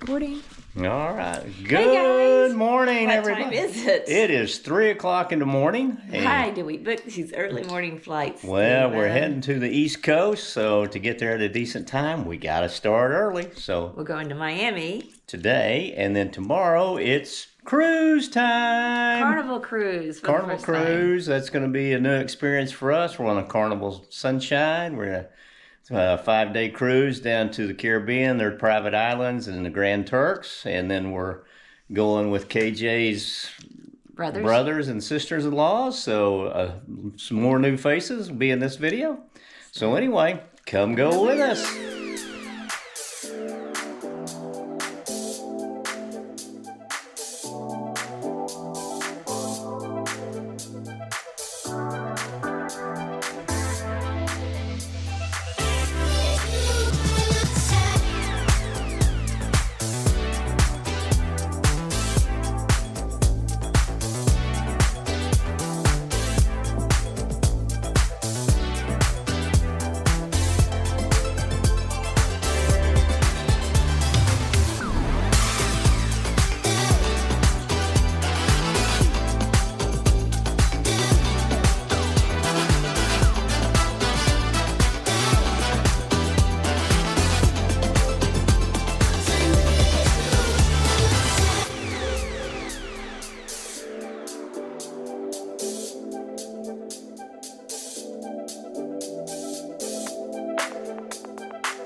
Recording. All right. Hey Good morning, What everybody. time is it? It is 3 o'clock in the morning. Why do we book these early morning flights? Well, we're Steven? heading to the East Coast, so to get there at a decent time, we got to start early. So We're going to Miami. today and then tomorrow, it's cruise time. Carnival cruise. For Carnival the first time. cruise. That's going to be a new experience for us. We're on a Carnival Sunshine. We're going a 5-day cruise down to the Caribbean, their private islands and the Grand Turks, and then we're going with KJ's brothers and sisters-in-law. So some more new faces will be in this video. So anyway, come go with us.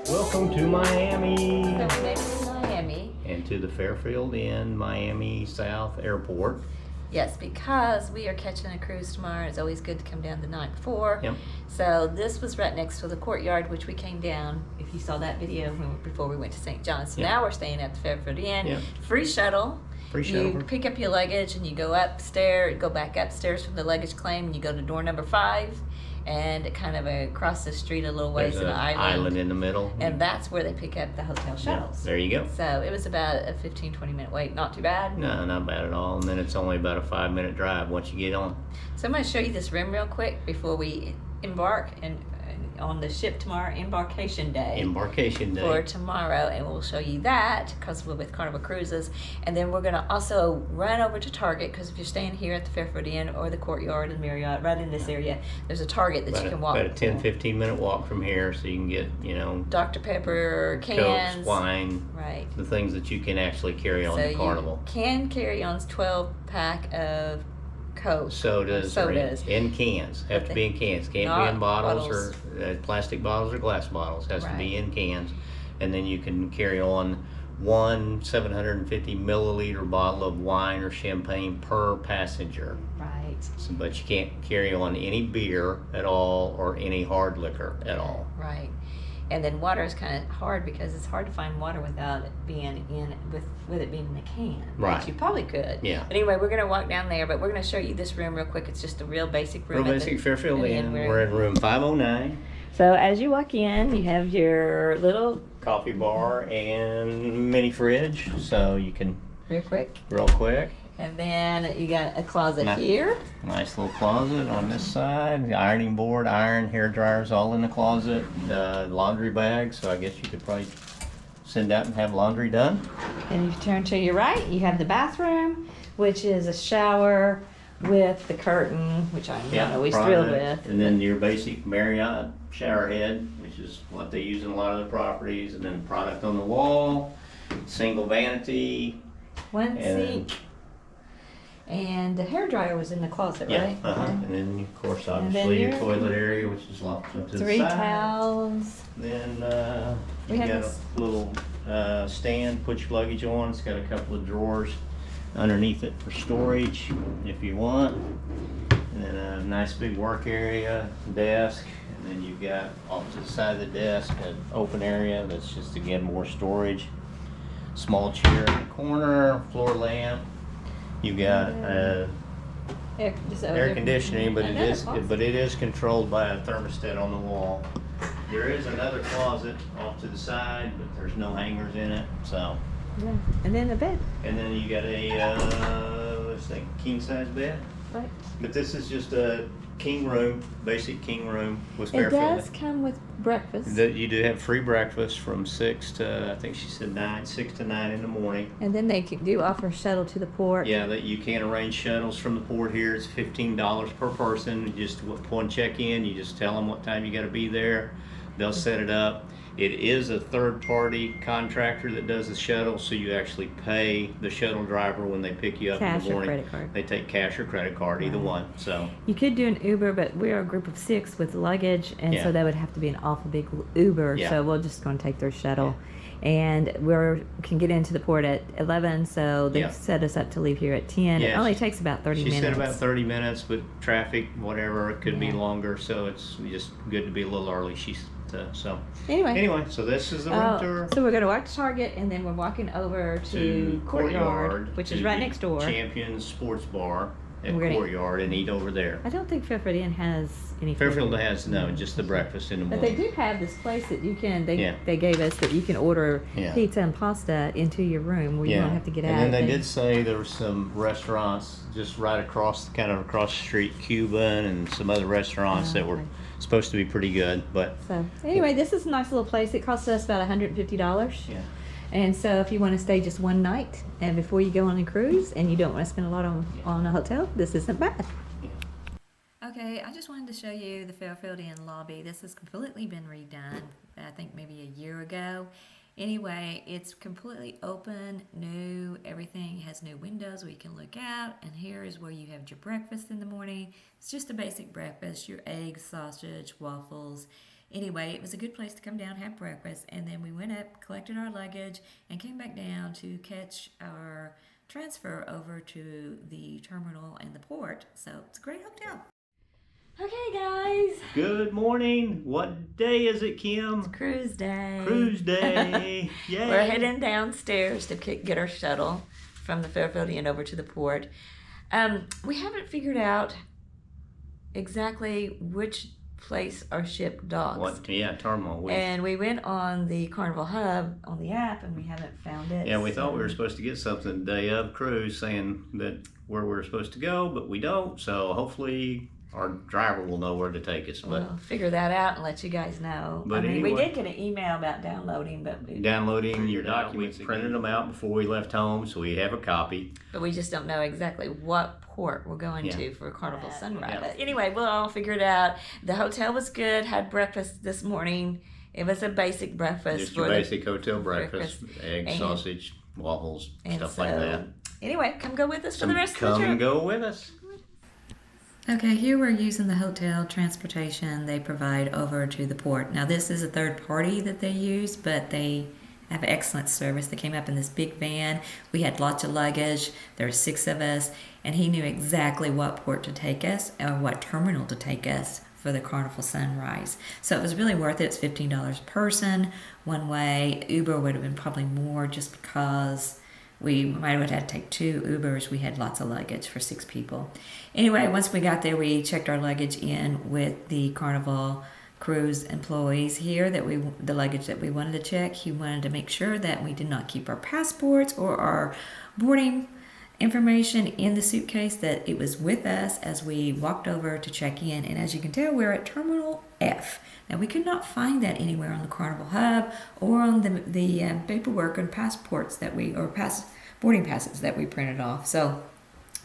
Welcome to Miami. So we made it to Miami. And to the Fairfield Inn Miami South Airport. Yes, because we are catching a cruise tomorrow. It's always good to come down the night before. Yep. So this was right next to the courtyard, which we came down, if you saw that video, before we went to St. John's. So Yep. now we're staying at the Fairfield Inn. Yep. Free shuttle. Free shuttle. You pick up your luggage and you go upstairs, go back upstairs from the luggage claim, and you go to door number 5, and kind of across the street a little ways There's in an an island in the middle. And that's where they pick up the hotel shuttles. There you go. So it was about a 15-20 minute wait. Not too bad. No, not bad at all. And then it's only about a 5-minute drive once you get on. So I'm going to show you this room real quick before we embark and on the ship tomorrow, Embarkation Day. Embarkation Day. For tomorrow, and we'll show you that because we're with Carnival Cruises. And then we're going to also run over to Target, because if you're staying here at the Fairfield Inn or the Courtyard and Marriott, right in this area, there's a Target that you can walk. About a 10-15 minute walk from here, so you can get, Dr. Pepper, cans, Cokes, wine, right? the things that you can actually carry on the Carnival. You can carry on 12-pack of Coke. Sodas. In cans. Have to be in cans. Can't be in bottles or plastic bottles or glass bottles. Has to be in cans. And then you can carry on one 750 milliliter bottle of wine or champagne per passenger. Right. So, but you can't carry on any beer at all or any hard liquor at all. Right. And then water is kind of hard because it's hard to find water without it being with it being in a can. Right. Which you probably could. Yeah. But anyway, we're going to walk down there, but we're going to show you this room real quick. It's just a real basic room. Real basic Fairfield Inn. We're in room 509. So as you walk in, you have your little Coffee bar and mini fridge, so you can real quick. And then you got a closet here. Nice little closet on this side. The ironing board, iron, hair dryers, all in the closet. Laundry bag, so I guess you could probably send out and have laundry done. And you turn to your right, you have the bathroom, which is a shower with the curtain, which I'm not always thrilled with. And then your basic Marriott shower head, which is what they use in a lot of the properties. And then product on the wall, single vanity. One sink. And the hairdryer was in the closet, right? And then, of course, obviously your toilet area, which is locked up to the side. 3 towels. Then you got a little stand, put your luggage on. It's got a couple of drawers underneath it for storage, if you want. And then a nice big work area, desk. And then you've got off to the side of the desk an open area that's just, again, more storage. Small chair in the corner, floor lamp. You got air conditioning, but it is controlled by a thermostat on the wall. There is another closet off to the side, but there's no hangers in it. So. Yeah. And then a bed. And then you got a king size bed. Right. But this is just a king room, basic king room with It Fairfield. does come with breakfast. You do have free breakfast from 6 to, I think she said 9, 6 to 9 in the morning. And then they do offer a shuttle to the port. Yeah, that you can arrange shuttles from the port here. It's $15 per person. You just upon check-in, you just tell them what time you got to be there. They'll set it up. It is a third-party contractor that does the shuttle, so you actually pay the shuttle driver when they pick you up Cash in the morning. or credit card. They take cash or credit card, either one. So You could do an Uber, but we're a group of 6 with luggage, and Yeah. so that would have to be an awful big Uber. Yeah. So we're just going to take their shuttle. And we can get into the port at 11, so they Yeah. set us up to leave here at 10. It Yeah, only she- takes about 30 she minutes. said about 30 minutes, but traffic, whatever, it could be Yeah. longer. So it's just good to be a little early. So Anyway, so this is the room tour. so we're going to walk to Target, and then we're walking over to Courtyard, which is to right the next door. Champions Sports Bar at We're gonna- Courtyard and eat over there. I don't think Fairfield Inn has any. Fairfield has just the breakfast in the But morning. they do have this place that you can. Yeah. They gave us that you can order Yeah. pizza and pasta into your room where you don't have to get out. And then they did say there were some restaurants just right across the street, Cuban and some other restaurants that were okay. supposed to be pretty good, but So anyway, this is a nice little place. It cost us about $150. yeah. And so if you want to stay just one night and before you go on a cruise and you don't want to spend a lot on a hotel, this isn't bad. Okay, I just wanted to show you the Fairfield Inn lobby. This has completely been redone, I think maybe a year ago. Anyway, it's completely open, new, everything has new windows where you can look out, and here is where you have your breakfast in the morning. It's just a basic breakfast, your eggs, sausage, waffles. Anyway, it was a good place to come down, have breakfast, and then we went up, collected our luggage, and came back down to catch our transfer over to the terminal and the port. So it's a great hotel. Okay, guys. Good morning. What day is it, Kim? Cruise day. Cruise day. Yay. We're heading downstairs to get our shuttle from the Fairfield Inn over to the port. We haven't figured out exactly which place our ship docks. Terminal. And we went on the Carnival Hub on the app, and we haven't found it. Yeah, we thought we were supposed to get something the day of cruise saying that where we're supposed to go, but we don't. So hopefully our driver will know where to take us. But we'll figure that out and let you guys know. But we anyway, did get an email about downloading, but downloading your documents, printed them out before we left home, so we have a copy. But we just don't know exactly what port we're going to for Carnival Sunrise. Yeah. But anyway, we'll all figure it out. The hotel was good. Had breakfast this morning. It was a basic breakfast. Just your basic hotel breakfast, eggs, and sausage, waffles, and stuff like that. Anyway, come go with us for the rest of the Come trip. and go with us. Okay, here we're using the hotel transportation they provide over to the port. Now this is a third party that they use, but they have excellent service. They came up in this big van. We had lots of luggage. There were 6 of us, and he knew exactly what port to take us or what terminal to take us for the Carnival Sunrise. So it was really worth it. It's $15 a person one way. Uber would have been probably more just because we might have had to take 2 Ubers. We had lots of luggage for 6 people. Anyway, once we got there, we checked our luggage in with the Carnival Cruise employees here, the luggage that we wanted to check. He wanted to make sure that we did not keep our passports or our boarding information in the suitcase, that it was with us as we walked over to check in. And as you can tell, we're at Terminal F. Now, we could not find that anywhere on the Carnival Hub or on the paperwork and passports boarding passes that we printed off. So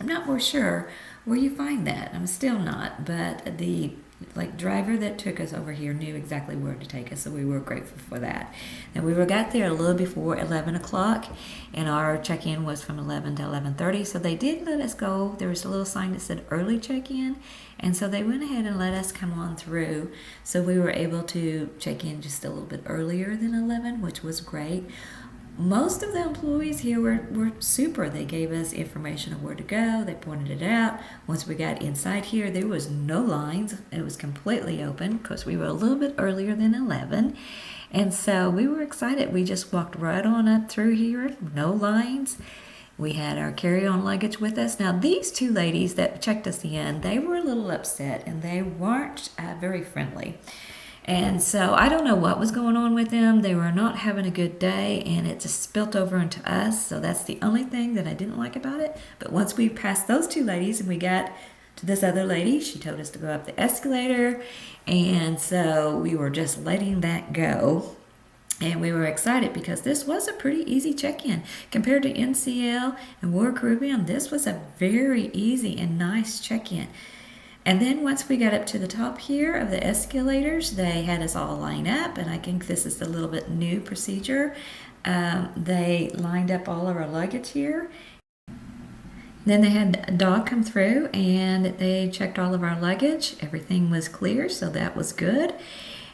I'm not more sure where you find that. I'm still not, but the driver that took us over here knew exactly where to take us, so we were grateful for that. And we got there a little before 11 o'clock, and our check-in was from 11 to 11:30, so they did let us go. There was a little sign that said early check-in, and so they went ahead and let us come on through, so we were able to check in just a little bit earlier than 11, which was great. Most of the employees here were super. They gave us information of where to go. They pointed it out. Once we got inside here, there was no lines. It was completely open because we were a little bit earlier than 11. And so we were excited. We just walked right on up through here. No lines. We had our carry-on luggage with us. Now, these 2 ladies that checked us in, they were a little upset, and they weren't very friendly. And so I don't know what was going on with them. They were not having a good day, and it just spilt over into us. So that's the only thing that I didn't like about it. But once we passed those 2 ladies and we got to this other lady. She told us to go up the escalator, and so we were just letting that go. And we were excited because this was a pretty easy check-in. Compared to NCL and Royal Caribbean, this was a very easy and nice check-in. And then once we got up to the top here of the escalators, they had us all line up, and I think this is a little bit new procedure. They lined up all of our luggage here. Then they had a dog come through, and they checked all of our luggage. Everything was clear, so that was good.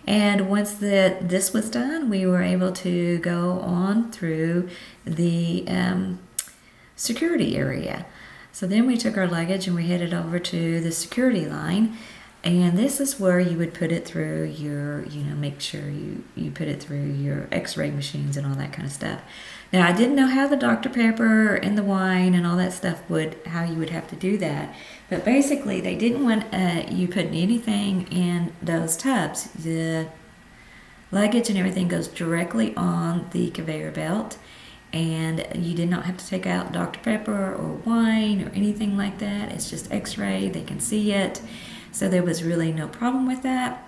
And once this was done, we were able to go on through the security area. So then we took our luggage and we headed over to the security line. And this is where you would put it through your, make sure you put it through your x-ray machines and all that kind of stuff. Now, I didn't know how the Dr. Pepper and the wine and all that stuff how you would have to do that. But basically, they didn't want you putting anything in those tubs. The luggage and everything goes directly on the conveyor belt. And you did not have to take out Dr. Pepper or wine or anything like that. It's just x-ray. They can see it. So there was really no problem with that.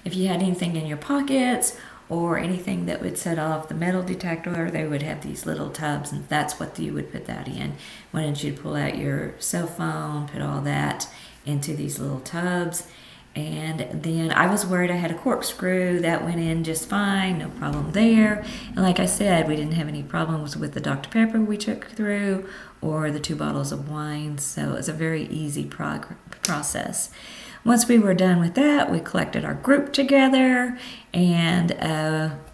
If you had anything in your pockets or anything that would set off the metal detector, they would have these little tubs, and that's what you would put that in. Wanted you to pull out your cell phone, put all that into these little tubs. And then I was worried I had a corkscrew. That went in just fine, no problem there. And like I said, we didn't have any problems with the Dr. Pepper we took through or the 2 bottles of wine. So it was a very easy process. Once we were done with that, we collected our group together, and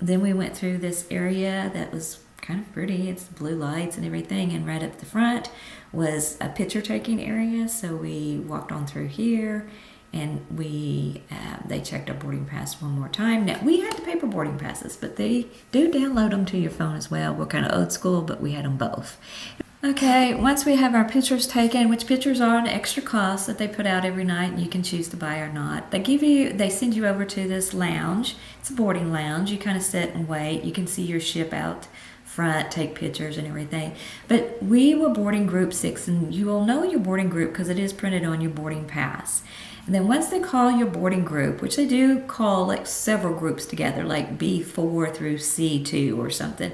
then we went through this area that was kind of pretty. It's blue lights and everything, and right up the front was a picture taking area. So we walked on through here, and they checked our boarding pass one more time. Now, we had the paper boarding passes, but they do download them to your phone as well. We're kind of old school, but we had them both. Okay, once we have our pictures taken, which pictures are an extra cost that they put out every night, and you can choose to buy or not. They send you over to this lounge. It's a boarding lounge. You kind of sit and wait. You can see your ship out front, take pictures and everything. But we were boarding group 6, and you will know your boarding group because it is printed on your boarding pass. And then once they call your boarding group, which they do call like several groups together, like B4 through C2 or something,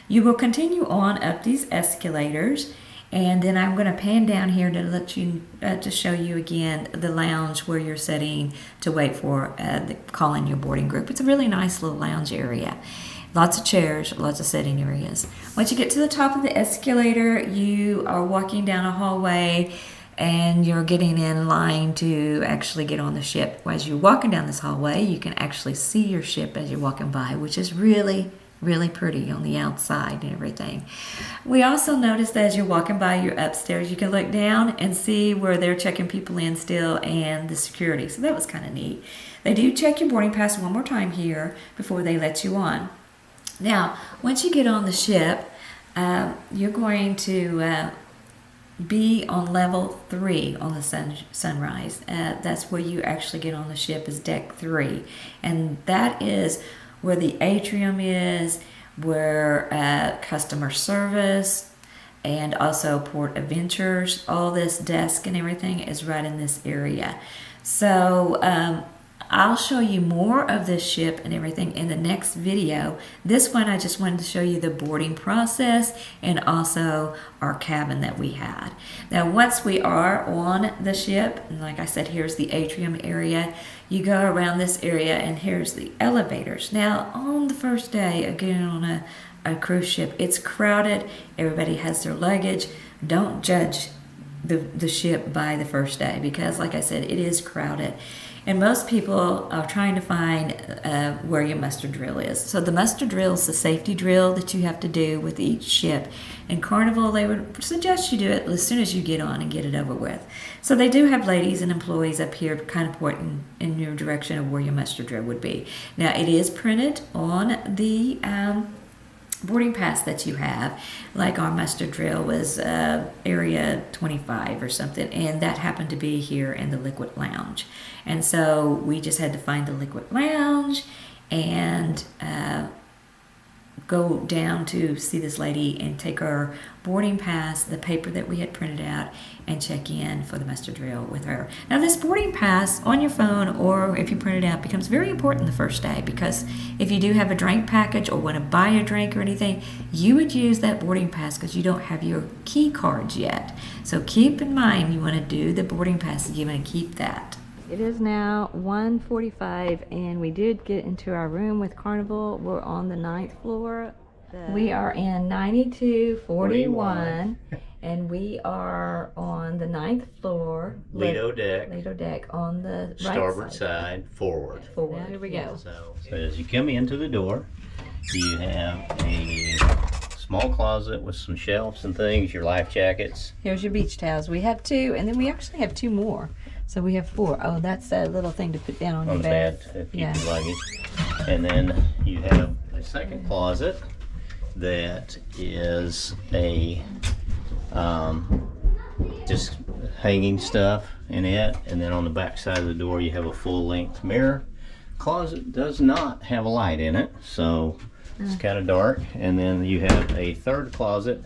you will continue on up these escalators. And then I'm going to pan down here to let you to show you again the lounge where you're sitting to wait for calling your boarding group. It's a really nice little lounge area. Lots of chairs, lots of sitting areas. Once you get to the top of the escalator, you are walking down a hallway, and you're getting in line to actually get on the ship. As you're walking down this hallway, you can actually see your ship as you're walking by, which is really, really pretty on the outside and everything. We also noticed that as you're walking by, you're upstairs, you can look down and see where they're checking people in still and the security. So that was kind of neat. They do check your boarding pass one more time here before they let you on. Now, once you get on the ship, you're going to be on level 3 on the Sunrise. That's where you actually get on the ship, is deck 3. And that is where the atrium is, where customer service and also port adventures, all this desk and everything is right in this area. So I'll show you more of this ship and everything in the next video. This one I just wanted to show you the boarding process and also our cabin that we had. Now once we are on the ship, and like I said, here's the atrium area. You go around this area and here's the elevators. Now on the first day, again on a cruise ship, it's crowded. Everybody has their luggage. Don't judge the ship by the first day because like I said, it is crowded. And most people are trying to find where your muster drill is. So the muster drill is the safety drill that you have to do with each ship. In Carnival, they would suggest you do it as soon as you get on and get it over with. So they do have ladies and employees up here kind of pointing in your direction of where your muster drill would be. Now it is printed on the boarding pass that you have. Like our muster drill was area 25 or something, and that happened to be here in the liquid lounge. And so we just had to find the liquid lounge, and go down to see this lady and take our boarding pass, the paper that we had printed out, and check in for the muster drill with her. Now this boarding pass on your phone, or if you print it out, becomes very important the first day, because if you do have a drink package or want to buy a drink or anything, you would use that boarding pass because you don't have your key cards yet. So keep in mind, you want to do the boarding pass, you want to keep that. It is now 1:45 and we did get into our room with Carnival. We're on the 9th floor. We are in 9241 and we are on the 9th floor. Lido deck. Lido deck on the right Starboard side, forward. Forward. Here we go. So as you come into the door, you have a small closet with some shelves and things, your life jackets. Here's your beach towels. We have 2 and then we actually have 2 more. So we have 4. Oh, that's a little thing to put down on your bed. To keep your luggage. And then you have a second closet that is a just hanging stuff in it. And then on the back side of the door you have a full-length mirror. Closet does not have a light in it, so it's kind of dark. And then you have a third closet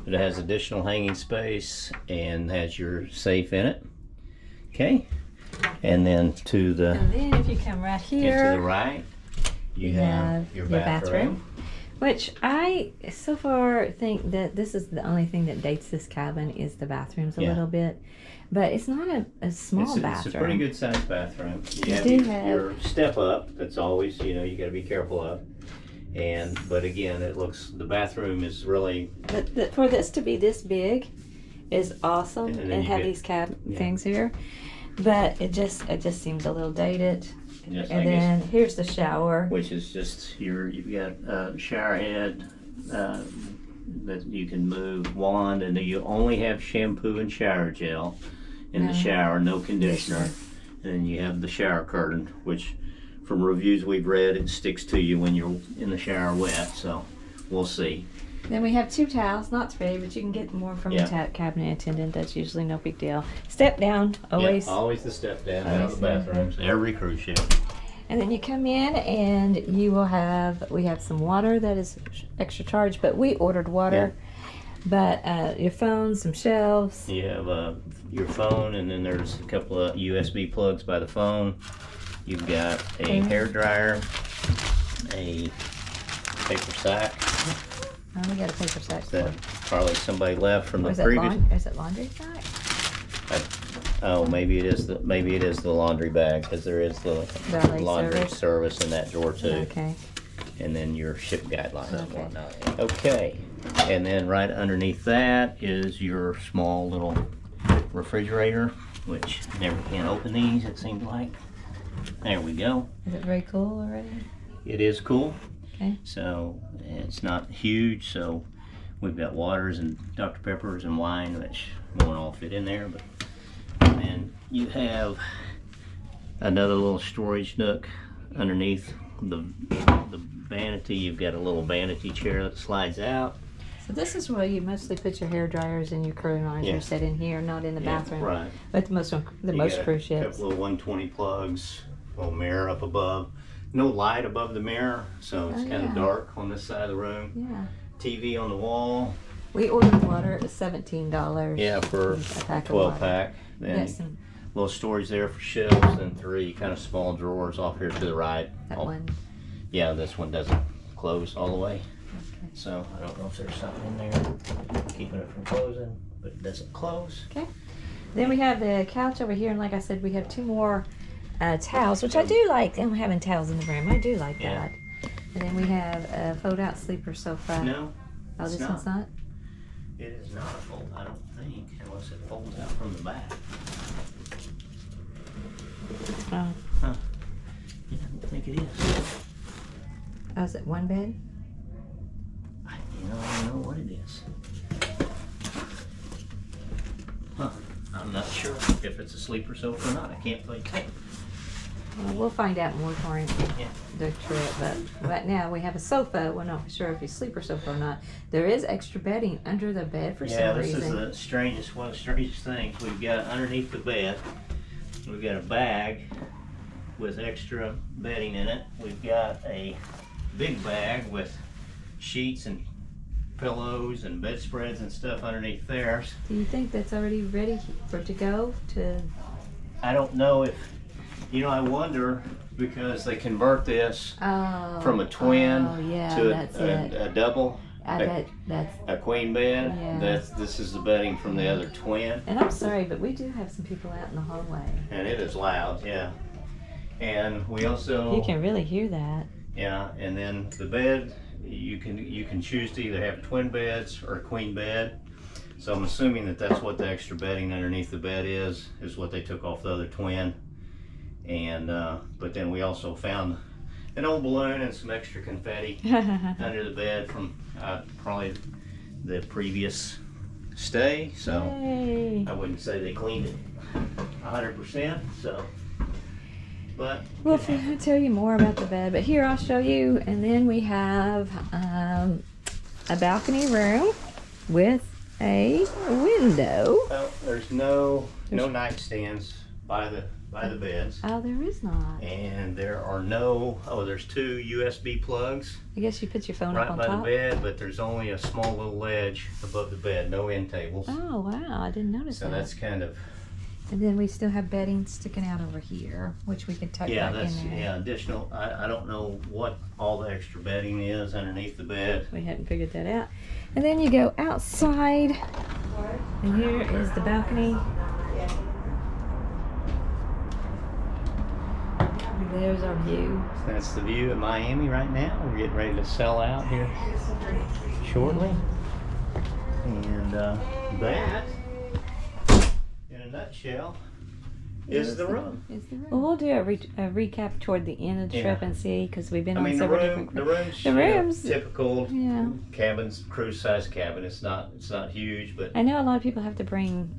that has additional hanging space and has your safe in it. Okay, and then to the and then if you come right here, to the right, you have your bathroom. Which I so far think that this is the only thing that dates this cabin is the bathrooms a little bit, but it's not a small bathroom. It's a pretty good sized bathroom. You have your step up. That's always, you know, you got to be careful of. But again, the bathroom is really. But for this to be this big is awesome and have these things here, but it just seems a little dated. Yes, and then here's the shower, which is just you've got a shower head that you can move, wand, and you only have shampoo and shower gel in the shower, no conditioner. And then you have the shower curtain, which from reviews we've read, it sticks to you when you're in the shower wet, so we'll see. Then we have 2 towels, not 3, but you can get more from the cabinet attendant. That's usually no big deal. Step down, always. Yeah, always the step down out of the bathrooms, every cruise ship. And then you come in and you will we have some water that is extra charge, but we ordered water. Yeah. But your phone, some shelves. You have your phone, and then there's a couple of USB plugs by the phone. You've got a hair dryer, a paper sack. Oh, we got a paper sack. That probably somebody left from the previous. Is it laundry sack? Maybe it is the laundry bag, because there is the laundry service in that drawer too. Okay. And then your ship guidelines and whatnot. Okay. And then right underneath that is your small little refrigerator, which never can open these, it seems like. There we go. Is it very cool already? It is cool. Okay. So it's not huge, so we've got waters and Dr. Peppers and wine, which won't all fit in there. But and then you have another little storage nook underneath the vanity. You've got a little vanity chair that slides out. So this is where you mostly put your hair dryers and your curling irons set in here, not in the bathroom. Right. But most cruise ships. A couple of 120 plugs, a little mirror up above. No light above the mirror, so it's kind of dark on this side of the room. Yeah. TV on the wall. We ordered water. It was $17. Yeah, for a 12-pack. Then little storage there for shelves, and 3 kind of small drawers off here to the right. That one. Yeah, this one doesn't close all the way. Okay. So I don't know if there's something in there keeping it from closing, but it doesn't close. Okay. Then we have the couch over here, and like I said, we have 2 more towels, which I do like. I'm having towels in the room. I do like that. And then we have a fold-out sleeper sofa. No. Oh, this one's not? It is not a fold, I don't think, unless it folds out from the back. Oh. Huh. Yeah, I don't think it is. Oh, is it 1 bed? I don't know what it is. Huh. I'm not sure if it's a sleeper sofa or not. I can't play tape. Well, we'll find out more during the trip, but right now we have a sofa. We're not sure if it's sleeper sofa or not. There is extra bedding under the bed for some reason. Yeah, this is one of the strangest things. We've got underneath the bed, we've got a bag with extra bedding in it. We've got a big bag with sheets and pillows and bedspreads and stuff underneath there. Do you think that's already ready for to go to? I don't know if, you know, I wonder because they convert this from a twin to a double. I bet that's a queen bed. Yeah. This is the bedding from the other twin. And I'm sorry, but we do have some people out in the hallway. And it is loud, yeah. And we also, you can really hear that. Yeah, and then the bed, you can choose to either have twin beds or a queen bed. So I'm assuming that that's what the extra bedding underneath the bed is what they took off the other twin. And but then we also found an old balloon and some extra confetti under the bed from probably the previous stay. So Yay. I wouldn't say they cleaned it 100%. So, but well, I'll tell you more about the bed, but here I'll show you. And then we have a balcony room with a window. Well, there's no nightstands by the beds. Oh, there is not. And there are there's 2 USB plugs. I guess you put your phone right up on by top. the bed, but there's only a small little ledge above the bed, no end tables. Oh, wow, I didn't notice that. So that's kind of... And then we still have bedding sticking out over here, which we can tuck back in there. Yeah, additional. I don't know what all the extra bedding is underneath the bed. We hadn't figured that out. And then you go outside, and here is the balcony. There's our view. That's the view of Miami right now. We're getting ready to sell out here shortly. And that, in a nutshell, is the room. Well, we'll do a recap toward the end of the trip and see, because we've been on several different. The room's typical cabins, cruise size cabin. It's not huge, but I know a lot of people have to bring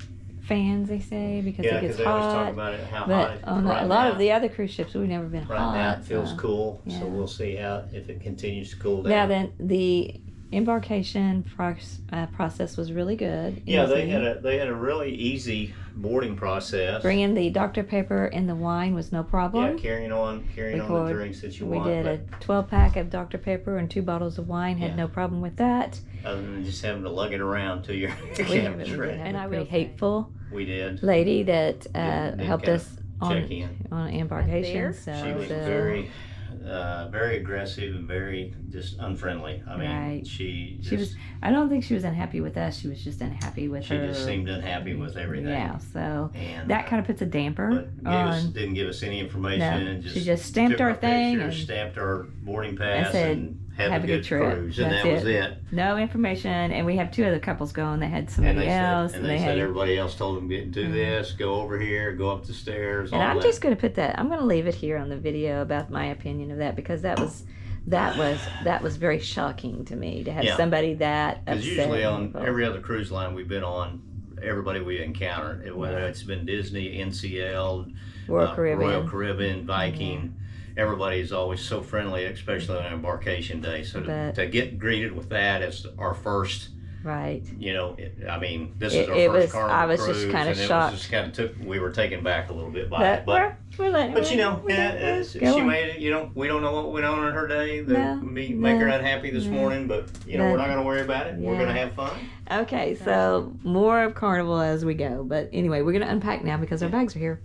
fans, they say, because it gets they hot. always talk about it, how but hot. on a lot of the other cruise ships, we've never been hot. Right now it feels cool, yeah. so we'll see if it continues to cool down. Now then, the embarkation process was really good. Yeah, easy. they had a really easy boarding process. Bringing the Dr. Pepper and the wine was no problem. Yeah, carrying on the drinks that you want. We did a 12-pack of Dr. Pepper and 2 bottles of wine. Had no problem with that. Other than just having to lug it around to your cabin trip. And I really hateful. We did. Lady that helped us on embarkation. So she was very aggressive and very just unfriendly. I mean, she was. I don't think she was unhappy with us. She was just unhappy with her. She just seemed unhappy with everything. Yeah, so that kind of puts a damper on. Didn't give us any information. No, she just stamped our thing and stamped our boarding pass said, and have a good cruise, and that was it. No information, and we have 2 other couples going that had somebody else. And they said everybody else told them to do this, go over here, go up the stairs. And I'm just going to put that. I'm going to leave it here on the video about my opinion of that, because that was very shocking to me to have somebody that upset. Because usually on every other cruise line we've been on, everybody we encounter, whether it's been Disney, NCL, Royal Caribbean, Viking. Everybody's always so friendly, especially on embarkation day. So to get greeted with that as our first, right? You know, this is our first Carnival I was cruise, just kind of shocked. We were taken back a little bit by it, but you know, she made it. You know, we don't know what went on in her day that make her unhappy this morning, but you know, we're not going to worry about it. We're going to have fun. Okay, so more of Carnival as we go. But anyway, we're going to unpack now because our bags are here.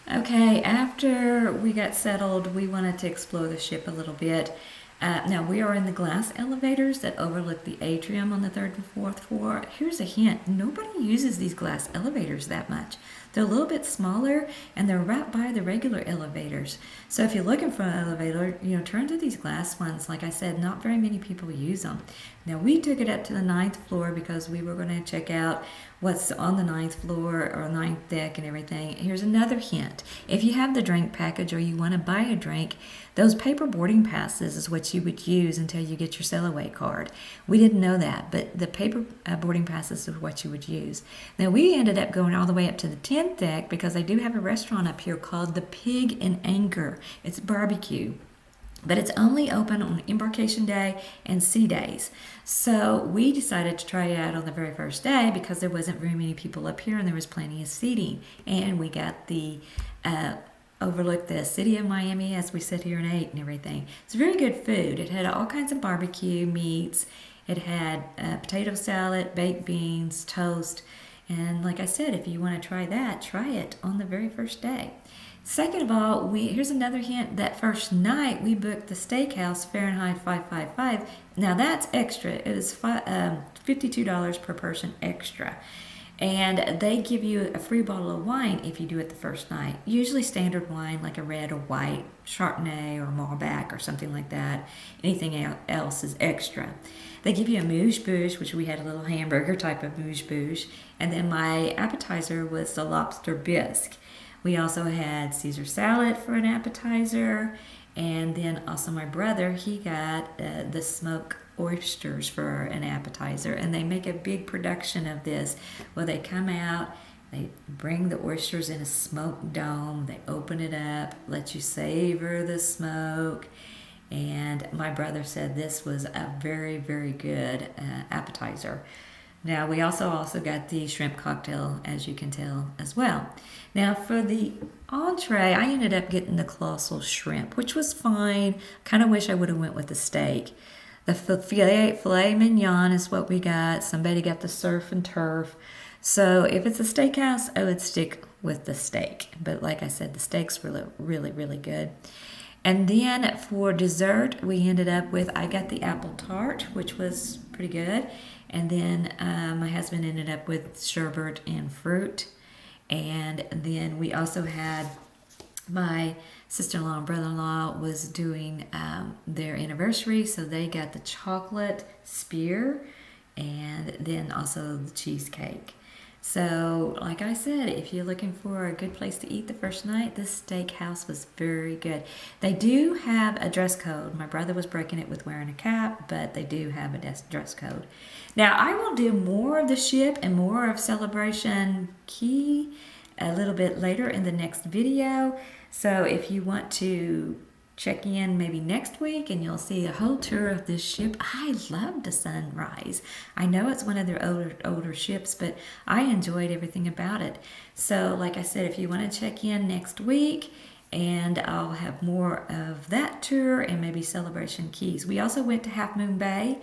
Okay, after we got settled, we wanted to explore the ship a little bit. Now, we are in the glass elevators that overlook the atrium on the 3rd and 4th floor. Here's a hint. Nobody uses these glass elevators that much. They're a little bit smaller, and they're right by the regular elevators. So if you're looking for an elevator, turn to these glass ones. Like I said, not very many people use them. Now, we took it up to the 9th floor because we were going to check out what's on the 9th floor or 9th deck and everything. Here's another hint. If you have the drink package or you want to buy a drink, those paper boarding passes is what you would use until you get your sail-away card. We didn't know that, but the paper boarding passes is what you would use. Now, we ended up going all the way up to the 10th deck because they do have a restaurant up here called the Pig and Anchor. It's barbecue. But it's only open on embarkation day and sea days. So we decided to try it out on the very first day because there wasn't very many people up here and there was plenty of seating. And we got the overlooked the city of Miami as we sit here and ate and everything. It's very good food. It had all kinds of barbecue meats. It had potato salad, baked beans, toast. And like I said, if you want to try that, try it on the very first day. Second of all, here's another hint. That first night, we booked the steakhouse Fahrenheit 555. Now that's extra. It is $52 per person extra. And they give you a free bottle of wine if you do it the first night. Usually standard wine like a red or white, Chardonnay or Malbec or something like that. Anything else is extra. They give you a amuse-bouche, which we had a little hamburger type of amuse-bouche. And then my appetizer was the lobster bisque. We also had Caesar salad for an appetizer. And then also my brother, he got the smoked oysters for an appetizer. And they make a big production of this. Well, they come out, they bring the oysters in a smoked dome, they open it up, let you savor the smoke. And my brother said this was a very, very good appetizer. Now, we also got the shrimp cocktail, as you can tell, as well. Now, for the entree, I ended up getting the colossal shrimp, which was fine. Kind of wish I would have went with the steak. The filet mignon is what we got. Somebody got the surf and turf. So if it's a steakhouse, I would stick with the steak. But like I said, the steak's really, really, really good. And then for dessert, we ended up with, I got the apple tart, which was pretty good. And then my husband ended up with sherbet and fruit. And then we also had, my sister-in-law and brother-in-law was doing their anniversary, so they got the chocolate spear and then also the cheesecake. So, like I said, if you're looking for a good place to eat the first night, this steakhouse was very good. They do have a dress code. My brother was breaking it with wearing a cap, but they do have a dress code. Now, I will do more of the ship and more of Celebration Key a little bit later in the next video. So if you want to check in maybe next week and you'll see a whole tour of this ship. I love the Sunrise. I know it's one of their older ships, but I enjoyed everything about it. So like I said, if you want to check in next week, and I'll have more of that tour and maybe Celebration Keys. We also went to Half Moon Bay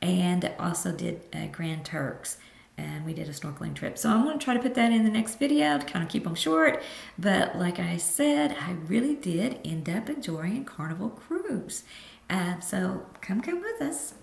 and also did Grand Turks. And we did a snorkeling trip. So I'm going to try to put that in the next video to kind of keep them short. But like I said, I really did end up enjoying Carnival Cruise. So come with us.